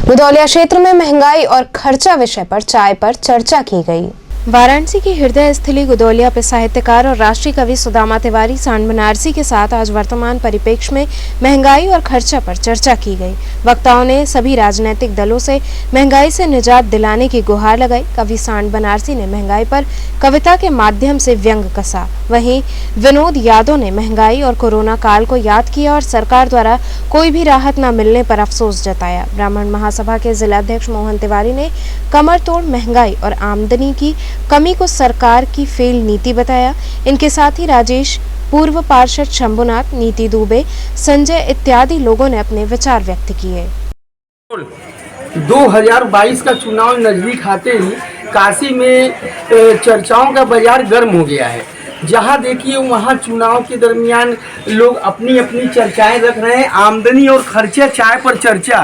गुदौलिया क्षेत्र में महंगाई और खर्चा विषय पर चाय पर चर्चा की गई। वाराणसी की हृदय स्थली गुदौलिया पे साहित्यकार और राष्ट्रीय कवि सुदामा तिवारी सांड बनारसी के साथ आज वर्तमान परिप्रेक्ष्य में महंगाई और खर्चा पर चर्चा की गई। वक्ताओं ने सभी राजनीतिक दलों से महंगाई से निजात दिलाने की गुहार लगाई। कवि सांड बनारसी ने महंगाई पर कविता के माध्यम से व्यंग कसा। वहीं विनोद यादव ने महंगाई और कोरोना काल को याद किया और सरकार द्वारा कोई भी राहत न मिलने पर अफसोस जताया। ब्राह्मण महासभा के जिलाध्यक्ष मोहन तिवारी ने कमर तोड़ महंगाई और आमदनी की कमी को सरकार की फेल नीति बताया। इनके साथ ही राजेश, पूर्व पार्षद शंभुनाथ, नीति दुबे, संजय इत्यादि लोगों ने अपने विचार व्यक्त किए। 2022 का चुनाव नजदीक आते ही काशी में चर्चाओं का बाजार गर्म हो गया है। जहां देखिए वहां चुनाव के दरमियान लोग अपनी अपनी चर्चाएं रख रहे हैं। आमदनी और खर्चा, चाय पर चर्चा।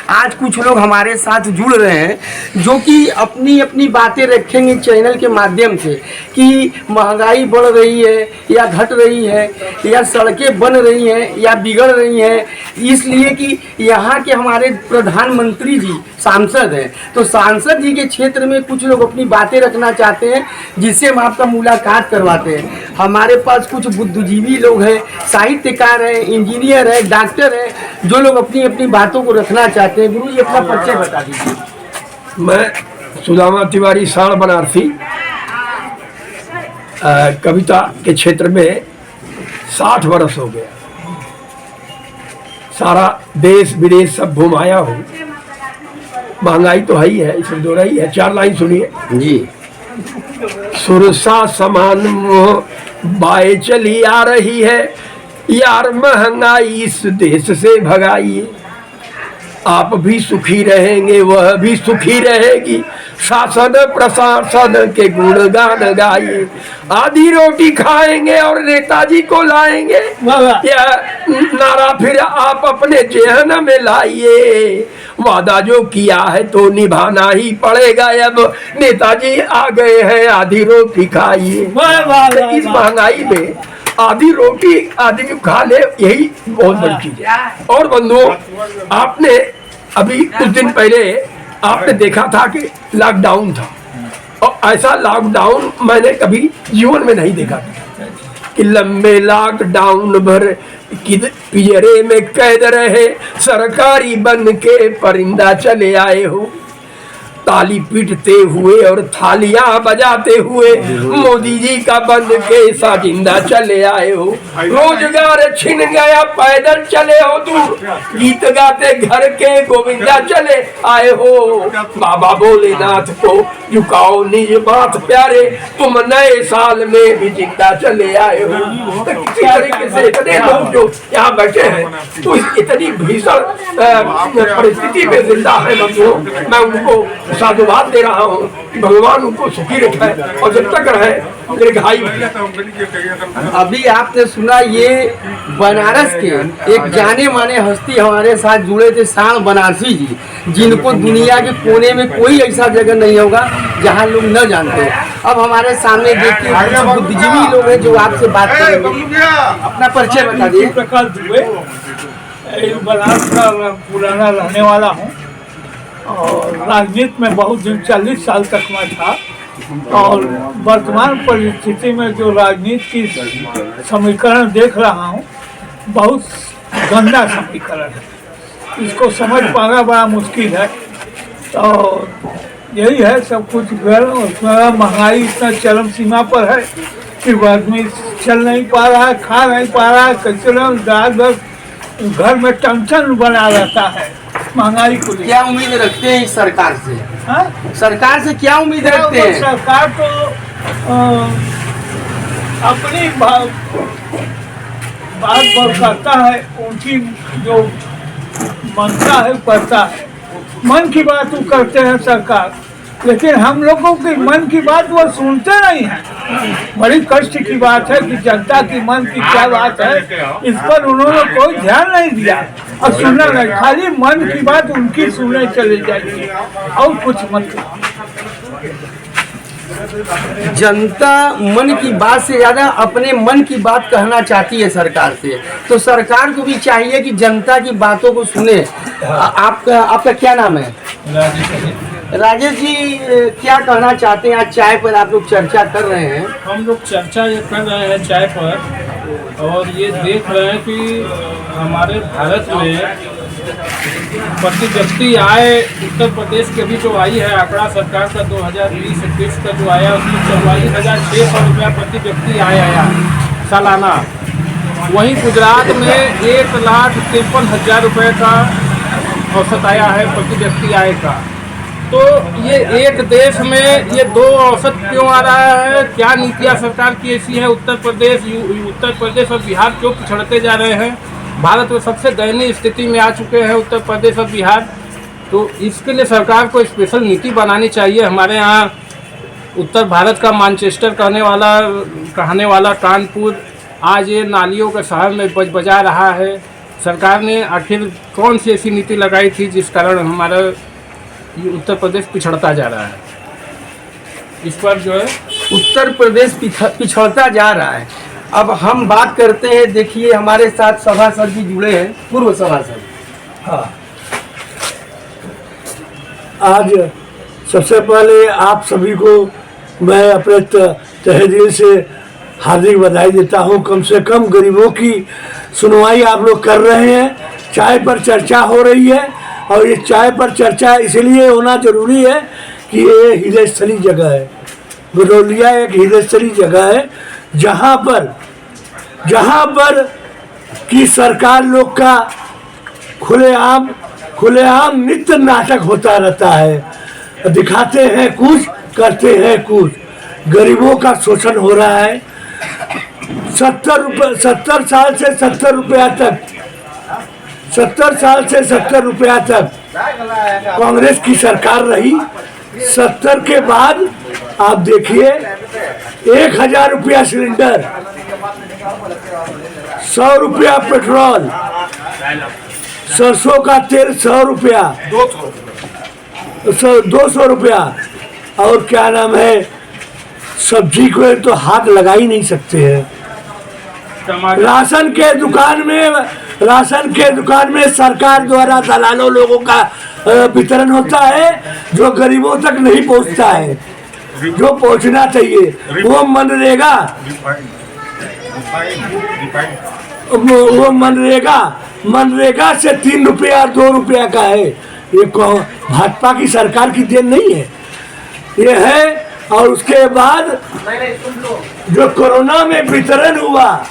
आज कुछ लोग हमारे साथ जुड़ रहे हैं जो कि अपनी अपनी बातें रखेंगे चैनल के माध्यम से कि महंगाई बढ़ रही है या घट रही है, या सड़कें बन रही हैं या बिगड़ रही हैं, इसलिए कि यहाँ के हमारे प्रधानमंत्री जी सांसद हैं, तो सांसद जी के क्षेत्र में कुछ लोग अपनी बातें रखना चाहते हैं, जिससे हम आपका मुलाकात करवाते हैं। हमारे पास कुछ बुद्धिजीवी लोग हैं, साहित्यकार हैं, इंजीनियर हैं, डॉक्टर हैं, जो लोग अपनी अपनी बातों को रखना चाहते हैं। गुरु जी अपना परिचय बता दीजिए। मैं सुदामा तिवारी सांड बनारसी कविता के क्षेत्र में 60 वर्ष हो गया। सारा देश विदेश सब घुमाया हूँ। महंगाई तो है ही है, इसमें दो रही है। 4 लाइन सुनिए जी। सुरसा समान बाए चली आ रही है, यार महंगाई इस देश से भगाइए। आप भी सुखी रहेंगे, वह भी सुखी रहेगी, शासन प्रशासन के गुणगान गाइए। आधी रोटी खाएंगे और नेताजी को लाएंगे, यह नारा फिर आप अपने जेहन में लाइए। वादा जो किया है तो निभाना ही पड़ेगा, अब नेताजी आ गए हैं, आधी रोटी खाइए। इस महंगाई में आधी रोटी आदमी खा ले, यही बहुत बड़ी चीज है। और बंधुओं, आपने अभी कुछ दिन पहले आपने देखा था कि लॉकडाउन था, और ऐसा लॉकडाउन मैंने कभी जीवन में नहीं देखा था कि लंबे लॉकडाउन भर पिंजरे में कैद रहे सरकारी बन के परिंदा चले आए हो। ताली पीटते हुए और थालियां बजाते हुए मोदी जी का बन के साजिंदा चले आए हो। रोजगार छिन गया, पैदल चले हो दूर, गीत गाते घर के गोविंदा चले आए हो। बाबा भोलेनाथ को झुकाओ निज बात प्यारे, तुम नए साल में भी जिंदा चले आए हो। तो किसी तरीके से इतने लोग जो यहाँ बैठे हैं तो इतनी भीषण परिस्थिति में जिंदा है, मैं उनको साधुवाद दे रहा हूँ कि भगवान उनको सुखी रखे और जब तक रहे दीर्घायु। अभी आपने सुना, ये बनारस के एक जाने माने हस्ती हमारे साथ जुड़े थे, सांड बनारसी जी, जिनको दुनिया के कोने में कोई ऐसा जगह नहीं होगा जहाँ लोग न जानते। अब हमारे सामने देखिए बुद्धिजीवी लोग हैं जो आपसे बात करेंगे। अपना परिचय बता दिए। प्रकाश दुबे, बनारस का पुराना रहने वाला हूँ और राजनीति में बहुत दिन 40 साल तक मैं था। और वर्तमान परिस्थिति में जो राजनीति की समीकरण देख रहा हूँ, बहुत गंदा समीकरण है, इसको समझ पाना बड़ा मुश्किल है। तो यही है सब कुछ। महंगाई इतना चरम सीमा पर है कि आदमी चल नहीं पा रहा है, खा नहीं पा रहा है, कचरा घर में टेंशन बना रहता है महंगाई को। क्या उम्मीद रखते हैं इस सरकार से? हाँ? सरकार से क्या उम्मीद रखते हैं? सरकार तो अपनी बात करता है, उनकी जो मनता है करता है, मन की बात वो करते हैं सरकार, लेकिन हम लोगों की मन की बात वो सुनते नहीं हैं। बड़ी कष्ट की बात है कि जनता की मन की क्या बात है, इस पर उन्होंने कोई ध्यान नहीं दिया और सुनना नहीं, खाली मन की बात उनकी सुनने चले जाएगी और कुछ मतलब। जनता मन की बात से ज़्यादा अपने मन की बात कहना चाहती है सरकार से, तो सरकार को भी चाहिए कि जनता की बातों को सुने। आपका क्या नाम है? राजेश जी, क्या कहना चाहते हैं? आज चाय पर आप लोग चर्चा कर रहे हैं। हम लोग चर्चा ये कर रहे हैं चाय पर, और ये देख रहे हैं कि हमारे भारत में प्रति व्यक्ति आय उत्तर प्रदेश के भी जो आई है आंकड़ा सरकार का 2020-21 का जो आया उसमें 44,600 रुपया प्रति व्यक्ति आय आया सालाना। वहीं गुजरात में 1,53,000 रुपये का औसत आया है प्रति व्यक्ति आय का। तो ये एक देश में ये दो औसत क्यों आ रहा है? क्या नीतियाँ सरकार की ऐसी है? उत्तर प्रदेश और बिहार क्यों पिछड़ते जा रहे हैं? भारत में सबसे दयनीय स्थिति में आ चुके हैं उत्तर प्रदेश और बिहार। तो इसके लिए सरकार को स्पेशल नीति बनानी चाहिए। हमारे यहाँ उत्तर भारत का मैनचेस्टर कहने वाला कानपुर आज ये नालियों के शहर में बजा रहा है। सरकार ने आखिर कौन सी ऐसी नीति लगाई थी जिस कारण हमारा ये उत्तर प्रदेश पिछड़ता जा रहा है? इस पर जो है उत्तर प्रदेश पिछड़ता जा रहा है। अब हम बात करते हैं, देखिए हमारे साथ सभासद भी जुड़े हैं, पूर्व सभासद। हाँ, आज सबसे पहले आप सभी को मैं अपने तहे दिल से हार्दिक बधाई देता हूँ। कम से कम गरीबों की सुनवाई आप लोग कर रहे हैं। चाय पर चर्चा हो रही है, और ये चाय पर चर्चा इसलिए होना जरूरी है कि ये हृदयस्थली जगह है। गदौलिया एक हृदयस्थली जगह है जहाँ पर कि सरकार लोग का खुलेआम नित्य नाटक होता रहता है। दिखाते हैं कुछ, करते हैं कुछ। गरीबों का शोषण हो रहा है। 70 साल से 70 रुपया तक 70 साल से 70 रुपया तक कांग्रेस की सरकार रही। 70 के बाद आप देखिए 1,000 रुपया सिलेंडर, 100 रुपया पेट्रोल, सरसों का तेल 100 रुपया, 200 रुपया, और क्या नाम है, सब्जी को तो हाथ लगा ही नहीं सकते हैं। राशन के दुकान में सरकार द्वारा दलालों लोगों का वितरण होता है, जो गरीबों तक नहीं पहुंचता है, जो पहुंचना चाहिए। वो मनरेगा से 3 रुपया 2 रुपया का है। ये भाजपा की सरकार की देन नहीं है, ये है। और उसके बाद जो कोरोना में वितरण हुआ,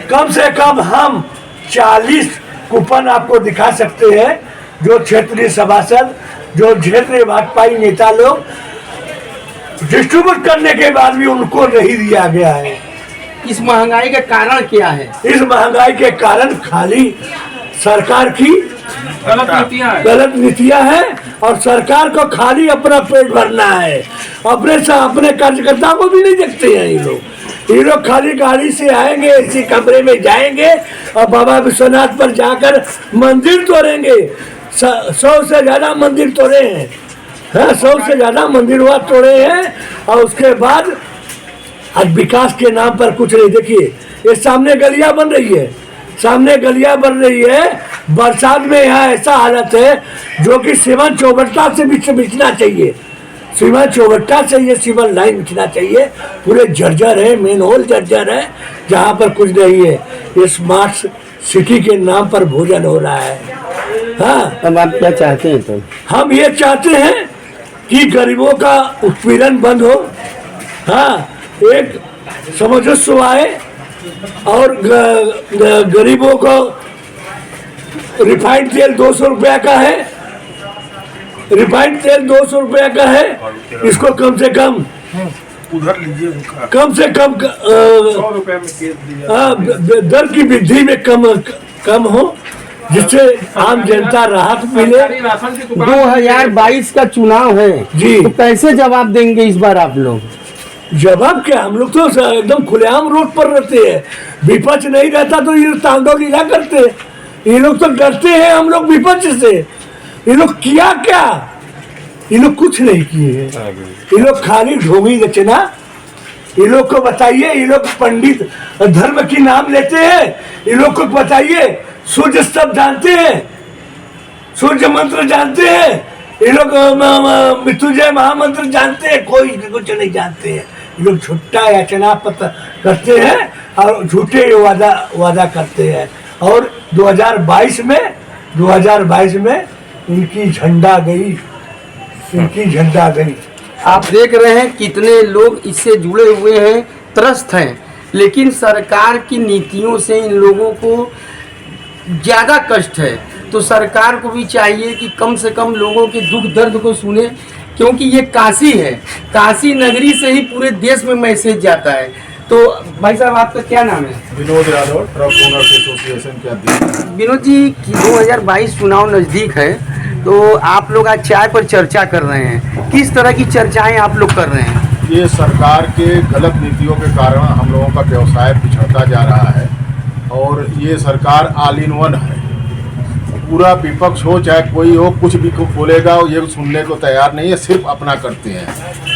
कम से कम हम 40 कूपन आपको दिखा सकते हैं, जो क्षेत्रीय सभासद, जो क्षेत्रीय भाजपाई नेता लोग डिस्ट्रीब्यूट करने के बाद भी उनको नहीं दिया गया है। इस महंगाई का कारण क्या है? इस महंगाई के कारण खाली सरकार की गलत नीतियां हैं, और सरकार को खाली अपना पेट भरना है। अपने कार्यकर्ता को भी नहीं देखते हैं ये लोग खाली गाड़ी से आएंगे, इसी कमरे में जाएंगे और बाबा विश्वनाथ पर जाकर मंदिर तोड़ेंगे। 100 से ज्यादा मंदिर तोड़े हैं, 100 से ज्यादा मंदिर वहाँ तोड़े हैं। और उसके बाद आज विकास के नाम पर कुछ नहीं। देखिए ये सामने गलियां बन रही है, बरसात में यहाँ ऐसा हालत है जो कि सीवन चौबट्टा से बिछना चाहिए, सीवन चौबट्टा से ये सीवन लाइन बिछना चाहिए। पूरे जर्जर है, मेन होल जर्जर है, जहाँ पर कुछ नहीं है। ये स्मार्ट सिटी के नाम पर भोजन हो रहा है। हाँ, अब आप क्या चाहते हैं? तो हम ये चाहते हैं कि गरीबों का उत्पीड़न बंद हो। हाँ, एक सामंजस्य आए और गरीबों को रिफाइंड तेल 200 रुपया का है, रिफाइंड तेल 200 रुपया का है। इसको कम से कम उधर लीजिए, कम से कम 100 रुपया में दर की वृद्धि में कम हो, जिससे आम जनता राहत मिले। 2022 का चुनाव है जी, तो कैसे जवाब देंगे इस बार आप लोग? जवाब क्या, हम लोग तो एकदम खुलेआम रोड पर रहते हैं। विपक्ष नहीं रहता तो ये तांडव लीला करते, ये लोग तो डरते हैं हम लोग विपक्ष से। ये लोग किया क्या? ये लोग कुछ नहीं किए हैं। ये लोग खाली ढोंगी रचना। ये लोग को बताइए, ये लोग पंडित धर्म की नाम लेते हैं। ये लोग को बताइए, सूर्य सब जानते हैं, सूर्य मंत्र जानते हैं। ये लोग मृत्युंजय महामंत्र जानते हैं, कोई कुछ नहीं जानते हैं। ये लोग झूठा याचना पत्र करते हैं और झूठे वादा करते हैं। और 2022 में इनकी झंडा गई, आप देख रहे हैं कितने लोग इससे जुड़े हुए हैं, त्रस्त हैं, लेकिन सरकार की नीतियों से इन लोगों को ज़्यादा कष्ट है। तो सरकार को भी चाहिए कि कम से कम लोगों के दुख दर्द को सुने, क्योंकि ये काशी है, काशी नगरी से ही पूरे देश में मैसेज जाता है। तो भाई साहब, आपका क्या नाम है? Vinod Yadav, truck owners association के अध्यक्ष। विनोद जी, 2022 चुनाव नज़दीक है, तो आप लोग आज चाय पर चर्चा कर रहे हैं। किस तरह की चर्चाएं आप लोग कर रहे हैं? ये सरकार के गलत नीतियों के कारण हम लोगों का व्यवसाय पिछड़ता जा रहा है और ये सरकार ऑल इन वन है। पूरा विपक्ष हो चाहे कोई हो, कुछ भी बोलेगा ये सुनने को तैयार नहीं है, सिर्फ अपना करते हैं।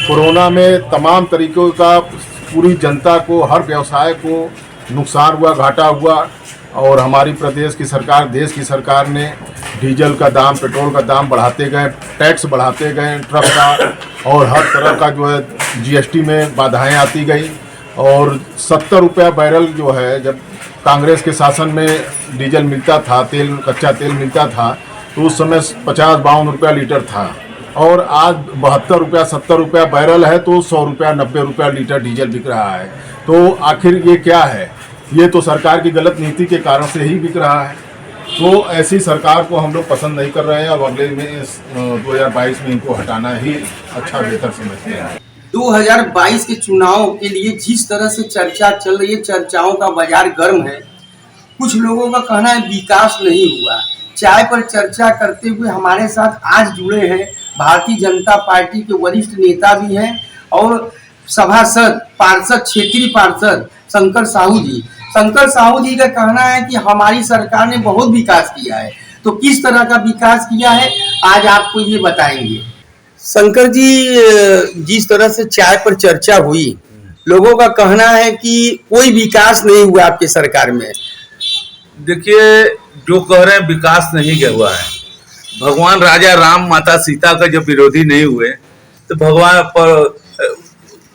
कोरोना में तमाम तरीक़ों का पूरी जनता को, हर व्यवसाय को नुकसान हुआ, घाटा हुआ। और हमारी प्रदेश की सरकार, देश की सरकार ने डीजल का दाम, पेट्रोल का दाम बढ़ाते गए, टैक्स बढ़ाते गए ट्रक का, और हर तरह का जो है जीएसटी में बाधाएं आती गई। और 70 रुपया बैरल जो है, जब कांग्रेस के शासन में डीजल मिलता था, तेल, कच्चा तेल मिलता था, तो उस समय 50-52 रुपया लीटर था। और आज 72 रुपया 70 रुपया बैरल है, तो 100 रुपया 90 रुपया लीटर डीजल बिक रहा है। तो आखिर ये क्या है? ये तो सरकार की गलत नीति के कारण से ही बिक रहा है। तो ऐसी सरकार को हम लोग पसंद नहीं कर रहे हैं और अगले में 2022 में इनको हटाना ही अच्छा बेहतर समझते हैं। 2022 के चुनाव के लिए जिस तरह से चर्चा चल रही है, चर्चाओं का बाजार गर्म है। कुछ लोगों का कहना है विकास नहीं हुआ। चाय पर चर्चा करते हुए हमारे साथ आज जुड़े हैं भारतीय जनता पार्टी के वरिष्ठ नेता भी हैं और सभासद, पार्षद, क्षेत्रीय पार्षद शंकर साहू जी। शंकर साहू जी का कहना है कि हमारी सरकार ने बहुत विकास किया है। तो किस तरह का विकास किया है, आज आपको ये बताएंगे। शंकर जी, जिस तरह से चाय पर चर्चा हुई, लोगों का कहना है कि कोई विकास नहीं हुआ आपकी सरकार में। देखिए, जो कह रहे हैं विकास नहीं हुआ है। भगवान राजा राम, माता सीता का जब विरोधी नहीं हुए, तो भगवान पर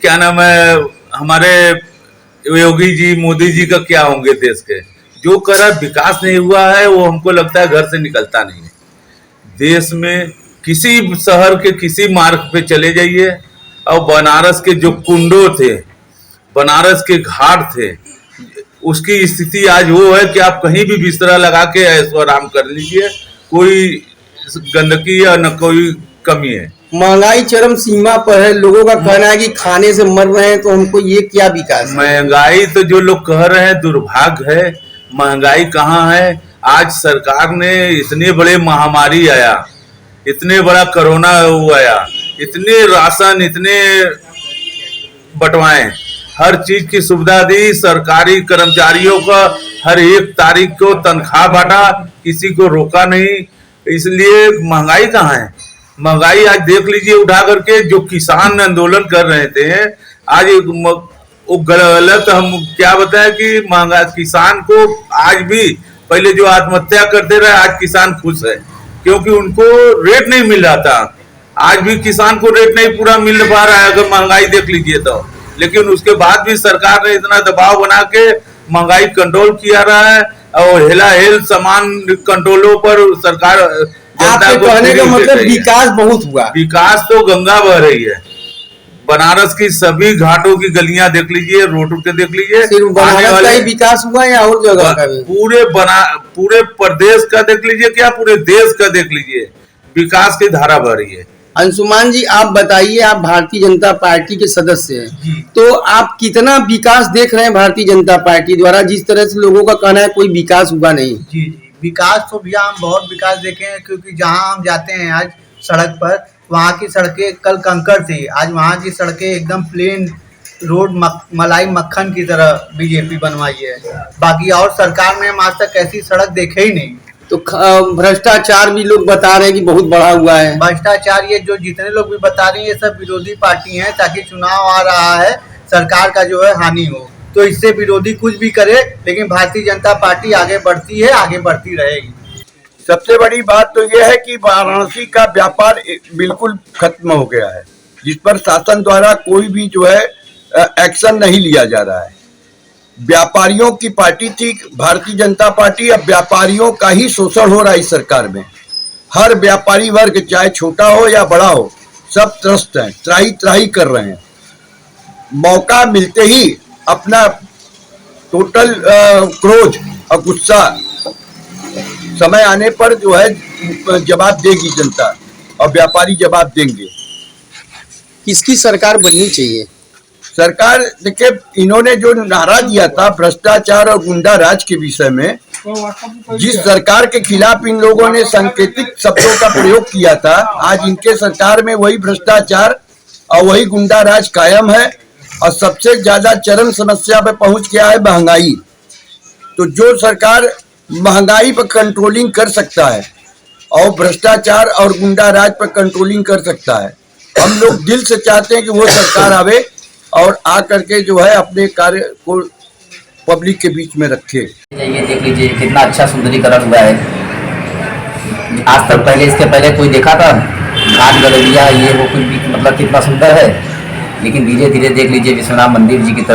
क्या नाम है, हमारे योगी जी, मोदी जी का क्या होंगे देश के? जो कह रहा है विकास नहीं हुआ है, वो हमको लगता है घर से निकलता नहीं है। देश में किसी शहर के किसी मार्ग पे चले जाइए, और बनारस के जो कुंडो थे, बनारस के घाट थे, उसकी स्थिति आज वो है कि आप कहीं भी बिस्तरा लगा के ऐशो आराम कर लीजिए, कोई गंदगी या न कोई कमी है। महंगाई चरम सीमा पर है, लोगों का कहना है कि खाने से मर रहे हैं, तो हमको ये क्या विकास है? महंगाई तो जो लोग कह रहे हैं दुर्भाग्य है। महंगाई कहाँ है? आज सरकार ने इतने बड़े महामारी आया, इतने बड़ा कोरोना आया, इतने राशन, इतने बंटवाए, हर चीज की सुविधा दी, सरकारी कर्मचारियों का हर एक तारीख को तनख्वाह बांटा, किसी को रोका नहीं। इसलिए महंगाई कहाँ है? महंगाई आज देख लीजिए उठा करके, जो किसान आंदोलन कर रहे थे आज वो गलत, हम क्या बताएं कि महंगा किसान को आज भी, पहले जो आत्महत्या करते रहे, आज किसान खुश है क्योंकि उनको रेट नहीं मिल रहा था। आज भी किसान को रेट नहीं पूरा मिल पा रहा है, अगर महंगाई देख लीजिए तो। लेकिन उसके बाद भी सरकार ने इतना दबाव बना के महंगाई कंट्रोल किया रहा है, और हेला हेल सामान कंट्रोलों पर सरकार, जनता को कहने का मतलब विकास बहुत हुआ। विकास तो गंगा बह रही है। बनारस की सभी घाटों की गलियां देख लीजिए, रोड के देख लीजिए। सिर्फ बनारस का ही विकास हुआ या और जगह का भी? पूरे प्रदेश का देख लीजिए, क्या पूरे देश का देख लीजिए, विकास की धारा बह रही है। अंशुमान जी, आप बताइए, आप भारतीय जनता पार्टी के सदस्य हैं, तो आप कितना विकास देख रहे हैं भारतीय जनता पार्टी द्वारा? जिस तरह से लोगों का कहना है कोई विकास हुआ नहीं। जी, विकास तो भैया हम बहुत विकास देखे हैं, क्योंकि जहां हम जाते हैं आज सड़क पर, वहां की सड़कें कल कंकर थी, आज वहां की सड़कें एकदम प्लेन रोड, मलाई मक्खन की तरह बीजेपी बनवाई है। बाकी और सरकार में हम आज तक ऐसी सड़क देखे ही नहीं। तो भ्रष्टाचार भी लोग बता रहे हैं कि बहुत बढ़ा हुआ है। भ्रष्टाचार ये जो जितने लोग भी बता रहे हैं ये सब विरोधी पार्टी हैं, ताकि चुनाव आ रहा है, सरकार का जो है हानि हो, तो इससे विरोधी कुछ भी करे, लेकिन भारतीय जनता पार्टी आगे बढ़ती है, आगे बढ़ती रहेगी। सबसे बड़ी बात तो यह है कि वाराणसी का व्यापार बिल्कुल खत्म हो गया है, जिस पर शासन द्वारा कोई भी जो है एक्शन नहीं लिया जा रहा है। व्यापारियों की पार्टी थी भारतीय जनता पार्टी, अब व्यापारियों का ही शोषण हो रहा है इस सरकार में। हर व्यापारी वर्ग चाहे छोटा हो या बड़ा हो, सब त्रस्त हैं, त्राही त्राही कर रहे हैं। मौका मिलते ही अपना टोटल क्रोध और गुस्सा समय आने पर जो है जवाब देगी जनता, और व्यापारी जवाब देंगे। किसकी सरकार बननी चाहिए? सरकार देखिए, इन्होंने जो नारा दिया था भ्रष्टाचार और गुंडा राज के विषय में, जिस सरकार के खिलाफ इन लोगों ने सांकेतिक शब्दों का प्रयोग किया था, आज इनके सरकार में वही भ्रष्टाचार और वही गुंडा राज कायम है। और सबसे ज्यादा चरम समस्या पे पहुंच गया है महंगाई। तो जो सरकार महंगाई पर कंट्रोलिंग कर सकता है और भ्रष्टाचार और गुंडा राज पर कंट्रोलिंग कर सकता है, हम लोग दिल से चाहते हैं कि वो सरकार आवे और आ करके जो है अपने कार्य को पब्लिक के बीच में रखे। ये देख लीजिए कितना अच्छा सुंदरीकरण हुआ है। आज तक पहले इसके पहले कोई देखा था घाट गलिया ये वो कुछ भी, मतलब कितना सुंदर है। लेकिन धीरे धीरे देख लीजिए विश्वनाथ मंदिर जी की तरफ